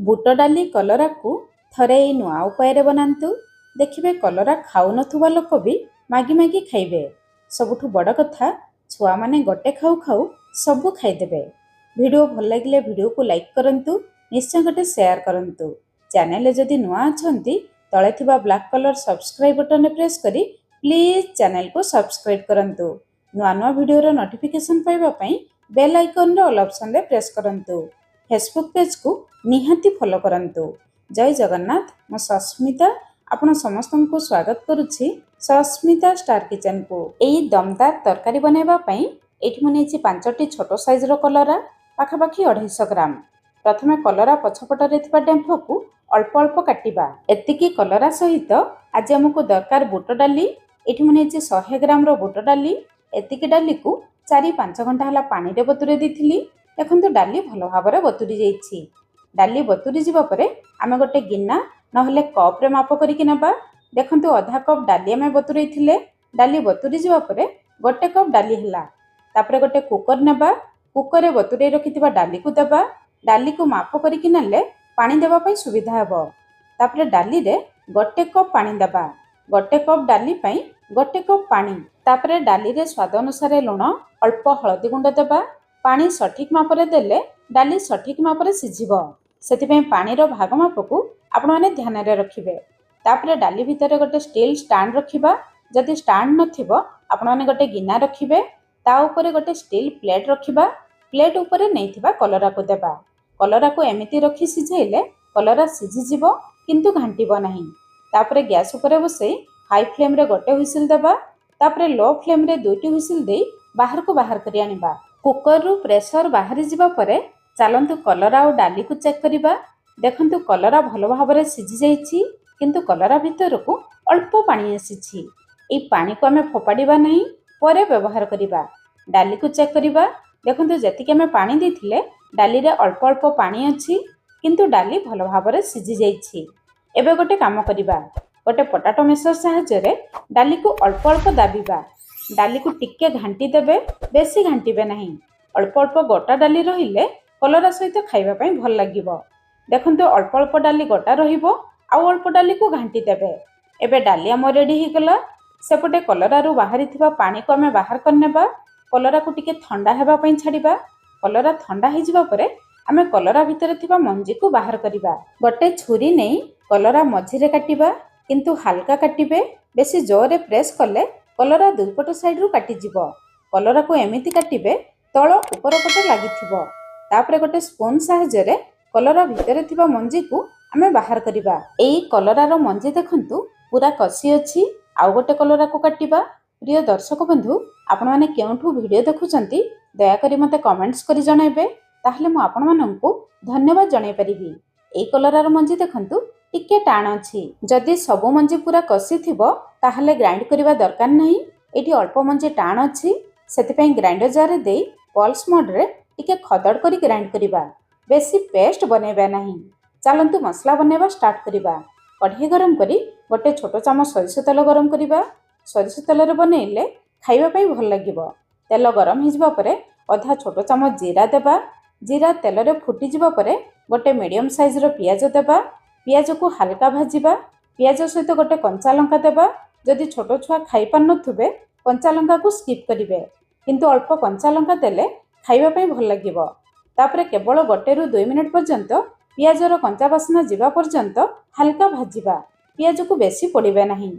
ବୁଟ ଡାଲି କଲରାକୁ ଥରେ ଏଇ ନୂଆ ଉପାୟରେ ବନାନ୍ତୁ। ଦେଖିବେ କଲରା ଖାଉନଥିବା ଲୋକ ବି ମାଗି ମାଗି ଖାଇବେ। ସବୁଠୁ ବଡ଼ କଥା, ଛୁଆମାନେ ଗୋଟେ ଖାଉ ଖାଉ ସବୁ ଖାଇଦେବେ। ଭିଡ଼ିଓ ଭଲ ଲାଗିଲେ ଭିଡ଼ିଓକୁ ଲାଇକ୍ କରନ୍ତୁ, ନିଶ୍ଚୟ ଗୋଟେ ସେୟାର କରନ୍ତୁ। ଚ୍ୟାନେଲରେ ଯଦି ନୂଆ ଅଛନ୍ତି ତଳେ ଥିବା ବ୍ଲାକ୍ କଲର୍ ସବସ୍କ୍ରାଇବ୍ ବଟନରେ ପ୍ରେସ୍ କରି ପ୍ଲିଜ୍ ଚ୍ୟାନେଲକୁ ସବସ୍କ୍ରାଇବ୍ କରନ୍ତୁ। ନୂଆ ନୂଆ ଭିଡ଼ିଓର ନୋଟିଫିକେସନ୍ ପାଇବା ପାଇଁ ବେଲ୍ ଆଇକନ୍ର ଅଲ୍ ଅପସନ୍ରେ ପ୍ରେସ୍ କରନ୍ତୁ। ଫେସବୁକ୍ ପେଜ୍କୁ ନିହାତି ଫଲୋ କରନ୍ତୁ। ଜୟ ଜଗନ୍ନାଥ, ମୁଁ ସସ୍ମିତା ଆପଣ ସମସ୍ତଙ୍କୁ ସ୍ୱାଗତ କରୁଛି ସସ୍ମିତା ଷ୍ଟାର କିଚେନକୁ। ଏଇ ଦମଦାର ତରକାରୀ ବନାଇବା ପାଇଁ ଏଇଠି ମୁଁ ନେଇଛି 5ଟି ଛୋଟ ସାଇଜର କଲରା, ପାଖାପାଖି 250 ଗ୍ରାମ। ପ୍ରଥମେ କଲରା ପଛପଟରେ ଥିବା ଡେମ୍ଫକୁ ଅଳ୍ପ ଅଳ୍ପ କାଟିବା। ଏତିକି କଲରା ସହିତ ଆଜି ଆମକୁ ଦରକାର ବୁଟ ଡାଲି। ଏଇଠି ମୁଁ ନେଇଛି 100 ଗ୍ରାମର ବୁଟ ଡାଲି। ଏତିକି ଡାଲିକୁ 4-5 ଘଣ୍ଟା ହେଲା ପାଣିରେ ବତୁରେଇ ଦେଇଥିଲି। ଦେଖନ୍ତୁ ଡାଲି ଭଲ ଭାବରେ ବତୁରି ଯାଇଛି। ଡାଲି ବତୁରି ଯିବା ପରେ ଆମେ ଗୋଟେ ଗିନା ନହେଲେ କପ୍ରେ ମାପ କରିକି ନେବା। ଦେଖନ୍ତୁ ଅଧା କପ୍ ଡାଲି ଆମେ ବତୁରେଇ ଥିଲେ। ଡାଲି ବତୁରି ଯିବା ପରେ 1 କପ୍ ଡାଲି ହେଲା। ତାପରେ ଗୋଟେ କୁକର ନେବା। କୁକରରେ ବତୁରେଇ ରଖିଥିବା ଡାଲିକୁ ଦେବା। ଡାଲିକୁ ମାପ କରିକି ନେଲେ ପାଣି ଦେବା ପାଇଁ ସୁବିଧା ହେବ। ତାପରେ ଡାଲିରେ 1 କପ୍ ପାଣି ଦେବା। 1 କପ୍ ଡାଲି ପାଇଁ 1 କପ୍ ପାଣି। ତାପରେ ଡାଲିରେ ସ୍ୱାଦ ଅନୁସାରେ ଲୁଣ, ଅଳ୍ପ ହଳଦୀ ଗୁଣ୍ଡ ଦେବା। ପାଣି ସଠିକ୍ ମାପରେ ଦେଲେ ଡାଲି ସଠିକ୍ ମାପରେ ସିଝିବ। ସେଥିପାଇଁ ପାଣିର ଭାଗ ମାପକୁ ଆପଣମାନେ ଧ୍ୟାନରେ ରଖିବେ। ତାପରେ ଡାଲି ଭିତରେ ଗୋଟେ ଷ୍ଟିଲ୍ ଷ୍ଟାଣ୍ଡ ରଖିବା। ଯଦି ଷ୍ଟାଣ୍ଡ ନଥିବ ଆପଣମାନେ ଗୋଟେ ଗିନା ରଖିବେ। ତା ଉପରେ ଗୋଟେ ଷ୍ଟିଲ୍ ପ୍ଲେଟ୍ ରଖିବା। ପ୍ଲେଟ୍ ଉପରେ ନେଇଥିବା କଲରାକୁ ଦେବା। କଲରାକୁ ଏମିତି ରଖି ସିଝାଇଲେ କଲରା ସିଝିଯିବ କିନ୍ତୁ ଘାଣ୍ଟିବ ନାହିଁ। ତାପରେ ଗ୍ୟାସ୍ ଉପରେ ବସାଇ ହାଇ ଫ୍ଲେମ୍ରେ 1 ହୁଇସିଲ୍ ଦେବା। ତାପରେ ଲୋ ଫ୍ଲେମ୍ରେ 2ଟି ହୁଇସିଲ୍ ଦେଇ ବାହାରକୁ ବାହାର କରି ଆଣିବା। କୁକରରୁ ପ୍ରେସର ବାହାରି ଯିବା ପରେ ଚାଲନ୍ତୁ କଲରା ଆଉ ଡାଲିକୁ ଚେକ୍ କରିବା। ଦେଖନ୍ତୁ କଲରା ଭଲ ଭାବରେ ସିଝି ଯାଇଛି, କିନ୍ତୁ କଲରା ଭିତରକୁ ଅଳ୍ପ ପାଣି ଆସିଛି। ଏହି ପାଣିକୁ ଆମେ ଫୋପାଡ଼ିବା ନାହିଁ, ପରେ ବ୍ୟବହାର କରିବା। ଡାଲିକୁ ଚେକ୍ କରିବା। ଦେଖନ୍ତୁ ଯେତିକି ଆମେ ପାଣି ଦେଇଥିଲେ ଡାଲିରେ ଅଳ୍ପ ଅଳ୍ପ ପାଣି ଅଛି, କିନ୍ତୁ ଡାଲି ଭଲ ଭାବରେ ସିଝି ଯାଇଛି। ଏବେ ଗୋଟେ କାମ କରିବା, ଗୋଟେ ପଟାଟୋ ମେସର ସାହାଯ୍ୟରେ ଡାଲିକୁ ଅଳ୍ପ ଅଳ୍ପ ଦାବିବା। ଡାଲିକୁ ଟିକେ ଘାଣ୍ଟି ଦେବେ, ବେଶୀ ଘାଣ୍ଟିବେ ନାହିଁ। ଅଳ୍ପ ଅଳ୍ପ ଗୋଟା ଡାଲି ରହିଲେ କଲରା ସହିତ ଖାଇବା ପାଇଁ ଭଲ ଲାଗିବ। ଦେଖନ୍ତୁ ଅଳ୍ପ ଅଳ୍ପ ଡାଲି ଗୋଟା ରହିବ, ଆଉ ଅଳ୍ପ ଡାଲିକୁ ଘାଣ୍ଟି ଦେବେ। ଏବେ ଡାଲି ଆମର ରେଡ଼ି ହେଇଗଲା। ସେପଟେ କଲରାରୁ ବାହାରିଥିବା ପାଣିକୁ ଆମେ ବାହାର କରିନେବା। କଲରାକୁ ଟିକେ ଥଣ୍ଡା ହେବା ପାଇଁ ଛାଡ଼ିବା। କଲରା ଥଣ୍ଡା ହେଇଯିବା ପରେ ଆମେ କଲରା ଭିତରେ ଥିବା ମଞ୍ଜିକୁ ବାହାର କରିବା। ଗୋଟେ ଛୁରୀ ନେଇ କଲରା ମଝିରେ କାଟିବା, କିନ୍ତୁ ହାଲକା କାଟିବେ। ବେଶୀ ଜୋରରେ ପ୍ରେସ୍ କଲେ କଲରା ଦୁଇପଟ ସାଇଡ୍ରୁ କାଟିଯିବ। କଲରାକୁ ଏମିତି କାଟିବେ ତଳ ଉପର ପଟେ ଲାଗିଥିବ। ତାପରେ ଗୋଟେ ସ୍ପୁନ୍ ସାହାଯ୍ୟରେ କଲରା ଭିତରେ ଥିବା ମଞ୍ଜିକୁ ଆମେ ବାହାର କରିବା। ଏଇ କଲରାର ମଞ୍ଜି ଦେଖନ୍ତୁ ପୁରା କଷି ଅଛି। ଆଉ ଗୋଟେ କଲରାକୁ କାଟିବା। ପ୍ରିୟ ଦର୍ଶକ ବନ୍ଧୁ, ଆପଣମାନେ କେଉଁଠୁ ଭିଡ଼ିଓ ଦେଖୁଛନ୍ତି ଦୟାକରି ମୋତେ କମେଣ୍ଟସ୍ କରି ଜଣାଇବେ, ତାହେଲେ ମୁଁ ଆପଣମାନଙ୍କୁ ଧନ୍ୟବାଦ ଜଣାଇ ପାରିବି। ଏଇ କଲରାର ମଞ୍ଜି ଦେଖନ୍ତୁ ଟିକେ ଟାଣ ଅଛି। ଯଦି ସବୁ ମଞ୍ଜି ପୁରା କଷିଥିବ ତାହେଲେ ଗ୍ରାଇଣ୍ଡ କରିବା ଦରକାର ନାହିଁ। ଏଠି ଅଳ୍ପ ମଞ୍ଜି ଟାଣ ଅଛି, ସେଥିପାଇଁ ଗ୍ରାଇଣ୍ଡର ଜାରରେ ଦେଇ ପଲ୍ସ ମୋଡ୍ରେ ଟିକେ ଖଦଡ଼ କରି ଗ୍ରାଇଣ୍ଡ କରିବା। ବେଶୀ ପେଷ୍ଟ ବନେଇବା ନାହିଁ। ଚାଲନ୍ତୁ ମସଲା ବନେଇବା ଷ୍ଟାର୍ଟ କରିବା। କଢ଼େଇ ଗରମ କରି ଗୋଟେ ଛୋଟ ଚାମଚ ସୋରିଷ ତେଲ ଗରମ କରିବା। ସୋରିଷ ତେଲରେ ବନେଇଲେ ଖାଇବା ପାଇଁ ଭଲ ଲାଗିବ। ତେଲ ଗରମ ହେଇଯିବା ପରେ ଅଧା ଛୋଟ ଚାମଚ ଜିରା ଦେବା। ଜିରା ତେଲରେ ଫୁଟିଯିବା ପରେ ଗୋଟେ ମିଡ଼ିୟମ୍ ସାଇଜ୍ର ପିଆଜ ଦେବା। ପିଆଜକୁ ହାଲକା ଭାଜିବା। ପିଆଜ ସହିତ ଗୋଟେ କଞ୍ଚା ଲଙ୍କା ଦେବା। ଯଦି ଛୋଟ ଛୁଆ ଖାଇପାରୁନଥିବେ କଞ୍ଚା ଲଙ୍କାକୁ ସ୍କିପ୍ କରିବେ, କିନ୍ତୁ ଅଳ୍ପ କଞ୍ଚା ଲଙ୍କା ଦେଲେ ଖାଇବା ପାଇଁ ଭଲ ଲାଗିବ। ତାପରେ କେବଳ 1ରୁ 2 ମିନିଟ୍ ପର୍ଯ୍ୟନ୍ତ ପିଆଜର କଞ୍ଚା ବାସ୍ନା ଯିବା ପର୍ଯ୍ୟନ୍ତ ହାଲକା ଭାଜିବା। ପିଆଜକୁ ବେଶୀ ପୋଡ଼ିବେ ନାହିଁ।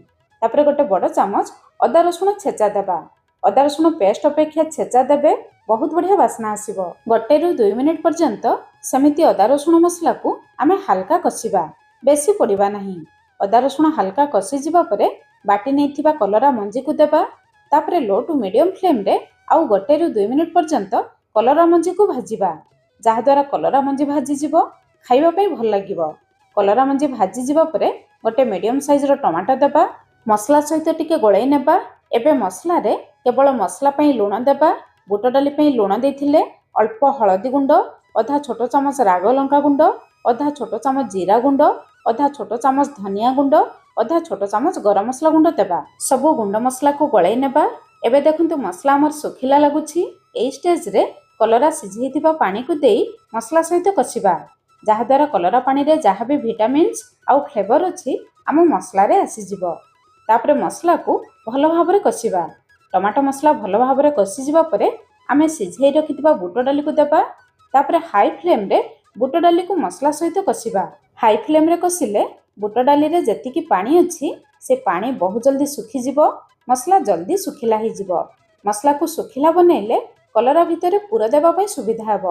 ତାପରେ ଗୋଟେ ବଡ଼ ଚାମଚ ଅଦା ରସୁଣ ଛେଚା ଦେବା। ଅଦା ରସୁଣ ପେଷ୍ଟ ଅପେକ୍ଷା ଛେଚା ଦେବେ, ବହୁତ ବଢ଼ିଆ ବାସ୍ନା ଆସିବ। 1ରୁ 2 ମିନିଟ୍ ପର୍ଯ୍ୟନ୍ତ ସେମିତି ଅଦା ରସୁଣ ମସଲାକୁ ଆମେ ହାଲକା କଷିବା, ବେଶୀ ପୋଡ଼ିବା ନାହିଁ। ଅଦା ରସୁଣ ହାଲକା କଷିଯିବା ପରେ ବାଟି ନେଇଥିବା କଲରା ମଞ୍ଜିକୁ ଦେବା। ତାପରେ ଲୋ ଟୁ ମିଡ଼ିୟମ୍ ଫ୍ଲେମ୍ରେ ଆଉ 1ରୁ 2 ମିନିଟ୍ ପର୍ଯ୍ୟନ୍ତ କଲରା ମଞ୍ଜିକୁ ଭାଜିବା, ଯାହାଦ୍ୱାରା କଲରା ମଞ୍ଜି ଭାଜିଯିବ, ଖାଇବା ପାଇଁ ଭଲ ଲାଗିବ। କଲରା ମଞ୍ଜି ଭାଜିଯିବା ପରେ ଗୋଟେ ମିଡ଼ିୟମ୍ ସାଇଜ୍ର ଟମାଟୋ ଦେବା। ମସଲା ସହିତ ଟିକେ ଗୋଳେଇ ନେବା। ଏବେ ମସଲାରେ କେବଳ ମସଲା ପାଇଁ ଲୁଣ ଦେବା। ବୁଟ ଡାଲି ପାଇଁ ଲୁଣ ଦେଇଥିଲେ। ଅଳ୍ପ ହଳଦୀ ଗୁଣ୍ଡ, ଅଧା ଛୋଟ ଚାମଚ ରାଗ ଲଙ୍କା ଗୁଣ୍ଡ, ଅଧା ଛୋଟ ଚାମଚ ଜିରା ଗୁଣ୍ଡ, ଅଧା ଛୋଟ ଚାମଚ ଧନିଆ ଗୁଣ୍ଡ, ଅଧା ଛୋଟ ଚାମଚ ଗରମ ମସଲା ଗୁଣ୍ଡ ଦେବା। ସବୁ ଗୁଣ୍ଡ ମସଲାକୁ ଗୋଳେଇ ନେବା। ଏବେ ଦେଖନ୍ତୁ ମସଲା ଆମର ଶୁଖିଲା ଲାଗୁଛି। ଏହି ଷ୍ଟେଜ୍ରେ କଲରା ସିଝେଇଥିବା ପାଣିକୁ ଦେଇ ମସଲା ସହିତ କଷିବା। ଯାହାଦ୍ୱାରା କଲରା ପାଣିରେ ଯାହା ବି ଭିଟାମିନ୍ସ ଆଉ ଫ୍ଲେଭର ଅଛି ଆମ ମସଲାରେ ଆସିଯିବ। ତାପରେ ମସଲାକୁ ଭଲ ଭାବରେ କଷିବା। ଟମାଟୋ ମସଲା ଭଲ ଭାବରେ କଷିଯିବା ପରେ ଆମେ ସିଝେଇ ରଖିଥିବା ବୁଟ ଡାଲିକୁ ଦେବା। ତାପରେ ହାଇ ଫ୍ଲେମ୍ରେ ବୁଟ ଡାଲିକୁ ମସଲା ସହିତ କଷିବା। ହାଇ ଫ୍ଲେମ୍ରେ କଷିଲେ ବୁଟ ଡାଲିରେ ଯେତିକି ପାଣି ଅଛି ସେ ପାଣି ବହୁ ଜଲ୍ଦି ଶୁଖିଯିବ, ମସଲା ଜଲ୍ଦି ଶୁଖିଲା ହେଇଯିବ। ମସଲାକୁ ଶୁଖିଲା ବନେଇଲେ କଲରା ଭିତରେ ପୁର ଦେବା ପାଇଁ ସୁବିଧା ହେବ।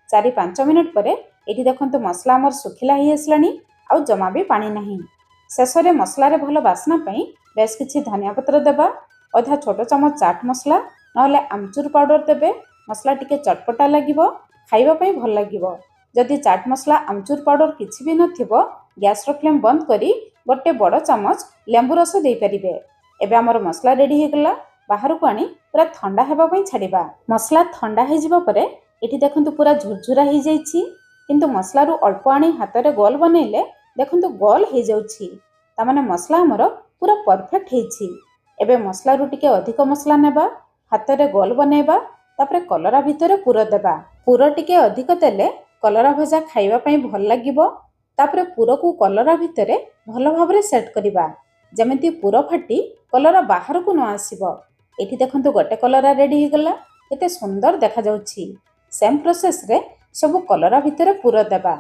4-5 ମିନିଟ୍ ପରେ ଏଠି ଦେଖନ୍ତୁ ମସଲା ଆମର ଶୁଖିଲା ହେଇ ଆସିଲାଣି, ଆଉ ଜମା ବି ପାଣି ନାହିଁ। ଶେଷରେ ମସଲାରେ ଭଲ ବାସ୍ନା ପାଇଁ ବେଶ କିଛି ଧନିଆ ପତ୍ର ଦେବା। ଅଧା ଛୋଟ ଚାମଚ ଚାଟ ମସଲା ନହେଲେ ଆମଚୁର ପାଉଡର ଦେବେ। ମସଲା ଟିକେ ଚଟପଟା ଲାଗିବ, ଖାଇବା ପାଇଁ ଭଲ ଲାଗିବ। ଯଦି ଚାଟ ମସଲା ଆମଚୁର ପାଉଡର କିଛି ବି ନଥିବ, ଗ୍ୟାସର ଫ୍ଲେମ୍ ବନ୍ଦ କରି ଗୋଟେ ବଡ଼ ଚାମଚ ଲେମ୍ବୁ ରସ ଦେଇପାରିବେ। ଏବେ ଆମର ମସଲା ରେଡି ହେଇଗଲା। ବାହାରକୁ ଆଣି ପୁରା ଥଣ୍ଡା ହେବା ପାଇଁ ଛାଡ଼ିବା। ମସଲା ଥଣ୍ଡା ହେଇଯିବା ପରେ ଏଠି ଦେଖନ୍ତୁ ପୁରା ଝୁରଝୁରା ହେଇଯାଇଛି, କିନ୍ତୁ ମସଲାରୁ ଅଳ୍ପ ଆଣି ହାତରେ ଗୋଲ ବନେଇଲେ ଦେଖନ୍ତୁ ଗୋଲ ହେଇଯାଉଛି। ତାମାନେ ମସଲା ଆମର ପୁରା ପରଫେକ୍ଟ ହେଇଛି। ଏବେ ମସଲାରୁ ଟିକେ ଅଧିକ ମସଲା ନେବା, ହାତରେ ଗୋଲ ବନେଇବା, ତାପରେ କଲରା ଭିତରେ ପୁର ଦେବା। ପୁର ଟିକେ ଅଧିକ ଦେଲେ କଲରା ଭଜା ଖାଇବା ପାଇଁ ଭଲ ଲାଗିବ। ତାପରେ ପୁରକୁ କଲରା ଭିତରେ ଭଲ ଭାବରେ ସେଟ୍ କରିବା, ଯେମିତି ପୁର ଫାଟି କଲରା ବାହାରକୁ ନ ଆସିବ। ଏଠି ଦେଖନ୍ତୁ ଗୋଟେ କଲରା ରେଡି ହେଇଗଲା, କେତେ ସୁନ୍ଦର ଦେଖାଯାଉଛି। ସେମ୍ ପ୍ରୋସେସରେ ସବୁ କଲରା ଭିତରେ ପୁର ଦେବା।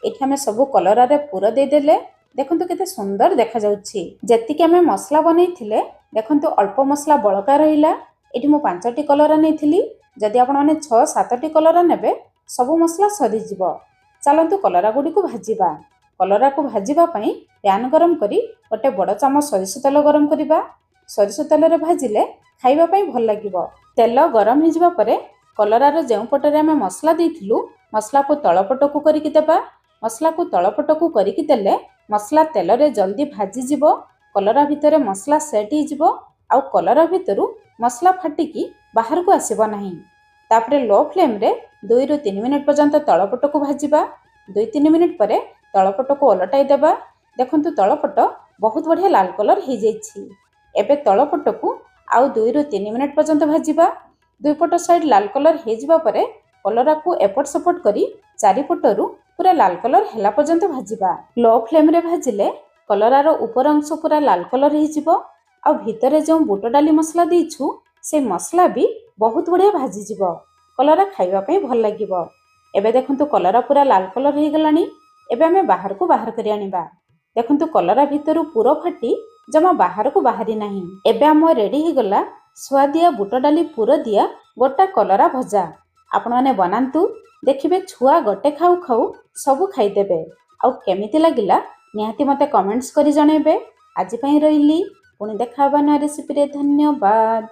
ଏଠି ଆମେ ସବୁ କଲରାରେ ପୁର ଦେଇଦେଲେ ଦେଖନ୍ତୁ କେତେ ସୁନ୍ଦର ଦେଖାଯାଉଛି। ଯେତିକି ଆମେ ମସଲା ବନେଇଥିଲେ ଦେଖନ୍ତୁ ଅଳ୍ପ ମସଲା ବଳକା ରହିଲା। ଏଠି ମୁଁ 5ଟି କଲରା ନେଇଥିଲି, ଯଦି ଆପଣମାନେ 6-7ଟି କଲରା ନେବେ ସବୁ ମସଲା ସରିଯିବ। ଚାଲନ୍ତୁ କଲରା ଗୁଡ଼ିକୁ ଭାଜିବା। କଲରାକୁ ଭାଜିବା ପାଇଁ ପ୍ୟାନ୍ ଗରମ କରି ଗୋଟେ ବଡ଼ ଚାମଚ ସୋରିଷ ତେଲ ଗରମ କରିବା। ସୋରିଷ ତେଲରେ ଭାଜିଲେ ଖାଇବା ପାଇଁ ଭଲ ଲାଗିବ। ତେଲ ଗରମ ହେଇଯିବା ପରେ କଲରାର ଯେଉଁ ପଟରେ ଆମେ ମସଲା ଦେଇଥିଲୁ ମସଲାକୁ ତଳପଟକୁ କରିକି ଦେବା। ମସଲାକୁ ତଳପଟକୁ କରିକି ଦେଲେ ମସଲା ତେଲରେ ଜଲ୍ଦି ଭାଜିଯିବ, କଲରା ଭିତରେ ମସଲା ସେଟ୍ ହେଇଯିବ, ଆଉ କଲରା ଭିତରୁ ମସଲା ଫାଟିକି ବାହାରକୁ ଆସିବ ନାହିଁ। ତାପରେ ଲୋ ଫ୍ଲେମ୍ରେ 2-3 ମିନିଟ୍ ପର୍ଯ୍ୟନ୍ତ ତଳପଟକୁ ଭାଜିବା। 2-3 ମିନିଟ୍ ପରେ ତଳପଟକୁ ଓଲଟାଇ ଦେବା। ଦେଖନ୍ତୁ ତଳପଟ ବହୁତ ବଢ଼ିଆ ଲାଲ କଲର ହେଇଯାଇଛି। ଏବେ ତଳପଟକୁ ଆଉ 2-3 ମିନିଟ୍ ପର୍ଯ୍ୟନ୍ତ ଭାଜିବା। ଦୁଇପଟ ସାଇଡ୍ ଲାଲ କଲର ହେଇଯିବା ପରେ କଲରାକୁ ଏପଟ ସେପଟ କରି ଚାରିପଟରୁ ପୁରା ଲାଲ କଲର ହେଲା ପର୍ଯ୍ୟନ୍ତ ଭାଜିବା। ଲୋ ଫ୍ଲେମ୍ରେ ଭାଜିଲେ କଲରାର ଉପର ଅଂଶ ପୁରା ଲାଲ କଲର ହେଇଯିବ, ଆଉ ଭିତରେ ଯେଉଁ ବୁଟ ଡାଲି ମସଲା ଦେଇଛୁ ସେ ମସଲା ବି ବହୁତ ବଢ଼ିଆ ଭାଜିଯିବ। କଲରା ଖାଇବା ପାଇଁ ଭଲ ଲାଗିବ। ଏବେ ଦେଖନ୍ତୁ କଲରା ପୁରା ଲାଲ କଲର ହେଇଗଲାଣି। ଏବେ ଆମେ ବାହାରକୁ ବାହାର କରି ଆଣିବା। ଦେଖନ୍ତୁ କଲରା ଭିତରୁ ପୁର ଫାଟି ଜମା ବାହାରକୁ ବାହାରି ନାହିଁ। ଏବେ ଆମ ରେଡି ହେଇଗଲା ସୁଆଦିଆ ବୁଟ ଡାଲି ପୁର ଦିଆ ଗୋଟା କଲରା ଭଜା। ଆପଣମାନେ ବନାନ୍ତୁ, ଦେଖିବେ ଛୁଆ ଗୋଟେ ଖାଉ ଖାଉ ସବୁ ଖାଇଦେବେ। ଆଉ କେମିତି ଲାଗିଲା ନିହାତି ମୋତେ କମେଣ୍ଟସ୍ କରି ଜଣାଇବେ। ଆଜି ପାଇଁ ରହିଲି, ପୁଣି ଦେଖା ହେବା ନୂଆ ରେସିପିରେ। ଧନ୍ୟବାଦ।